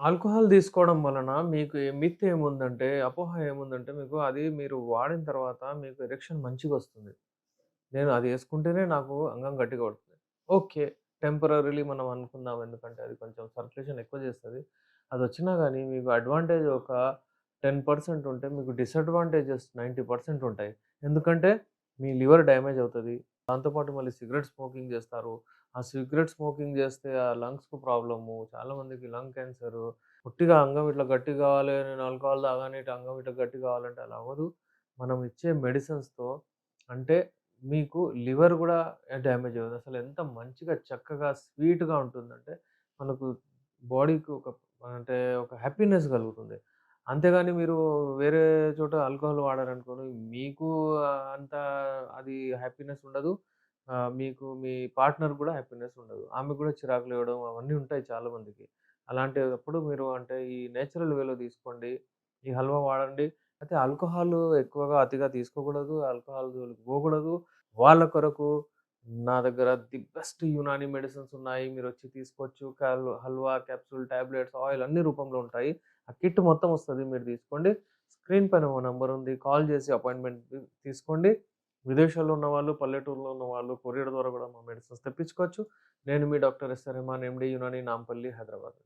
Alcohol తీసుకోవడం వలన మీకు మిత్ ఏముందంటే, అపోహ ఏముందంటే మీకు అది మీరు వాడిన తర్వాత మీకు ఎరెక్షన్ మంచిగొస్తుంది. నేను అది యేసుకుంటేనే నాకు అంగం గట్టిగా పడుతుంది. ఓకే. టెంపరరీలీ మనం అనుకుందాం. ఎందుకంటే అది కొంచెం సర్క్యులేషన్ ఎక్కువ చేస్తది. అదొచ్చినా గానీ మీకు అడ్వాంటేజ్ ఒక 10% ఉంటే మీకు డిసడ్వాంటేజెస్ 90% ఉంటాయి. ఎందుకంటే మీ లివర్ డ్యామేజ్ అవుతది. దాంతో పాటు మళ్ళీ సిగరెట్ స్మోకింగ్ జేస్తారు. ఆ సిగరెట్ స్మోకింగ్ జేస్తే ఆ లంగ్స్‌కు ప్రాబ్లము. చాలా మందికి లంగ్ క్యాన్సరు. ఉట్టిగా అంగం ఇట్లా గట్టిగా గావాలి నేను ఆల్కహాల్ తాగాను ఇటు అంగం ఇట్లా గట్టిగా కావాలంటే అలా అవ్వదు. మనం ఇచ్చే మెడిసిన్స్‌తో అంటే మీకు లివర్ గూడా డ్యామేజ్ అవ్వదు. అసలు ఎంత మంచిగా చక్కగా స్వీట్‌గా ఉంటుందంటే మనకు బాడీకి ఒక అంటే ఒక హ్యాపీనెస్ కలుగుతుంది. అంతేగాని మీరు వేరే చోట ఆల్కహాల్ వాడారనుకోండి మీకు అంత అది హ్యాపీనెస్ ఉండదు. మీకు మీ పార్ట్నర్ గూడా హ్యాపీనెస్ ఉండదు. ఆమెకు గూడా చిరాకులు ఇవ్వడం అవన్నీ ఉంటాయి చాలా మందికి. అలాంటప్పుడు మీరు అంటే ఈ నేచురల్ వేలో తీసుకోండి. ఈ హల్వా వాడండి. అయితే ఆల్కహాల్ ఎక్కువగా అతిగా తీసుకోకూడదు. ఆల్కహాల్ జోలికి పోకూడదు. వాళ్ళ కొరకు నా దగ్గర ది బెస్ట్ యునాని మెడిసిన్స్ ఉన్నాయి. మీరొచ్చి తీసుకోవచ్చు. హల్వా, క్యాప్సూల్, టాబ్లెట్స్, ఆయిల్ అన్ని రూపంలో ఉంటాయి. ఆ కిట్ మొత్తం వస్తది. మీరు తీసుకోండి. స్క్రీన్ పైన ఓ నంబర్ ఉంది. కాల్ చేసి అపాయింట్‌మెంట్ తీసుకోండి. విదేశాల్లో ఉన్నవాళ్ళు, పల్లెటూరులో ఉన్నవాళ్ళు కొరియర్ ద్వారా కూడా మా మెడిసిన్స్ తెప్పించుకోవచ్చు. నేను మీ doctor S. Rehman MD Unani Nampally Hyderabad.